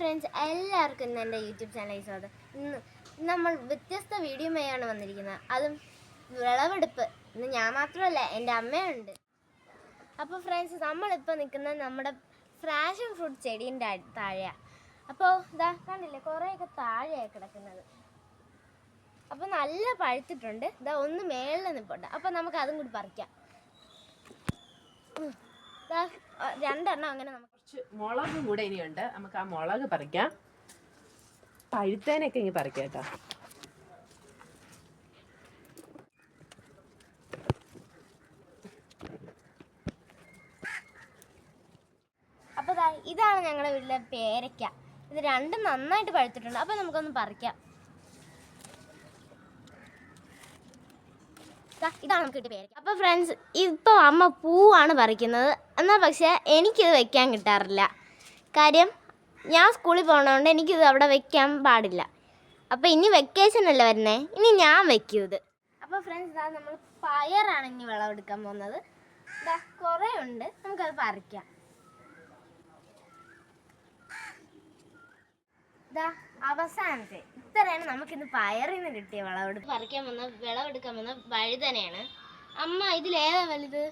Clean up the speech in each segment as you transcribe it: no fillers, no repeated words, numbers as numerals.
Friends, എല്ലാവർക്കും ഇന്ന് എൻ്റെ യൂട്യൂബ് ചാനലിൽ സ്വാഗതം. ഇന്ന് നമ്മൾ വ്യത്യസ്ത വീഡിയോയുമായാണ് വന്നിരിക്കുന്നത്. അതും വിളവെടുപ്പ്. ഇന്ന് ഞാൻ മാത്രമല്ല, എൻ്റെ അമ്മയുണ്ട്. അപ്പോൾ ഫ്രണ്ട്സ്, നമ്മളിപ്പോൾ നിൽക്കുന്നത് നമ്മുടെ ഫ്രാഷൻ ഫ്രൂട്ട് ചെടീൻ്റെ താഴെയാണ്. അപ്പോൾ ഇതാ കണ്ടില്ലേ, കുറേയൊക്കെ താഴെയാണ് കിടക്കുന്നത്. അപ്പോൾ നല്ല പഴുത്തിട്ടുണ്ട്. ഇതാ ഒന്ന് മേളിൽ നിൽപ്പുണ്ട്. അപ്പോൾ നമുക്ക് അതും കൂടി പറിക്കാം. രണ്ടെണ്ണം അങ്ങനെ നമുക്ക് മുളകും കൂടെ ഇനിയുണ്ട്. നമുക്ക് ആ മുളക് പറിക്കാം. പഴുത്തേനൊക്കെ ഇനി പറിക്കാം കേട്ടോ. അപ്പോൾ ഇതാണ് ഞങ്ങളുടെ വീട്ടിലെ പേരയ്ക്ക. ഇത് രണ്ടും നന്നായിട്ട് പഴുത്തിട്ടുണ്ട്. അപ്പോൾ നമുക്കൊന്ന് പറിക്കാം. ഇതാണ് നമുക്ക് കിട്ടിയ പേരയ്ക്ക. അപ്പോൾ ഫ്രണ്ട്സ്, ഇപ്പോൾ അമ്മ പൂവാണ് പറിക്കുന്നത്. എന്നാൽ പക്ഷേ എനിക്കിത് വെക്കാൻ കിട്ടാറില്ല. കാര്യം ഞാൻ സ്കൂളിൽ പോകുന്നതുകൊണ്ട് എനിക്കിത് അവിടെ വെക്കാൻ പാടില്ല. അപ്പോൾ ഇനി വെക്കേഷൻ അല്ലേ വരുന്നേ, ഇനി ഞാൻ വെക്കും ഇത്. അപ്പോൾ ഫ്രണ്ട്സ്, ഇതാ നമ്മൾ പയറാണ് ഇനി വിളവെടുക്കാൻ പോകുന്നത്. ഇതാ കുറേ ഉണ്ട്, നമുക്കത് പറിക്കാം. ഇതാ അവസാനത്തെ ഇത്രയാണ് നമുക്കിന്ന് പയറിൽ നിന്ന് കിട്ടിയ വിളവെടുപ്പ്. വിളവെടുക്കാൻ വന്ന വഴുതനയാണ്. അമ്മ ഇതിലേതാ വലുത്?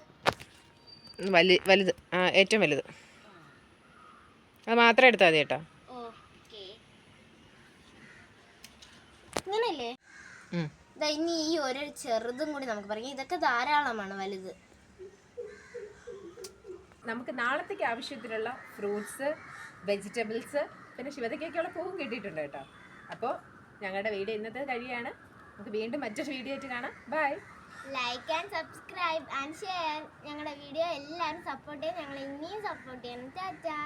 വലുത്, ഏറ്റവും വലുത്. അത് മാത്രം എടുത്താൽ മതി കേട്ടോ. ഓക്കെ, ഇങ്ങനല്ലേ? ഇനി ഈ ഒരു ചെറുതും കൂടി നമുക്ക് പറയാം. ഇതൊക്കെ ധാരാളമാണ് വലുത്. നമുക്ക് നാളത്തേക്ക് ആവശ്യത്തിനുള്ള ഫ്രൂട്ട്സ്, വെജിറ്റബിൾസ്, പിന്നെ ശിവതയ്ക്കൊക്കെയുള്ള പൂവും കിട്ടിയിട്ടുണ്ട് കേട്ടോ. അപ്പോൾ ഞങ്ങളുടെ വീഡിയോ ഇന്നത്തെ കഴിയാണ്. നമുക്ക് വീണ്ടും മറ്റൊരു വീഡിയോ ആയിട്ട് കാണാം. Bye. Like and subscribe and share. ഞങ്ങളുടെ വീഡിയോ എല്ലാവരും സപ്പോർട്ട് ചെയ്യും. ഞങ്ങൾ ഇനിയും സപ്പോർട്ട് ചെയ്യണം. ടാറ്റാ.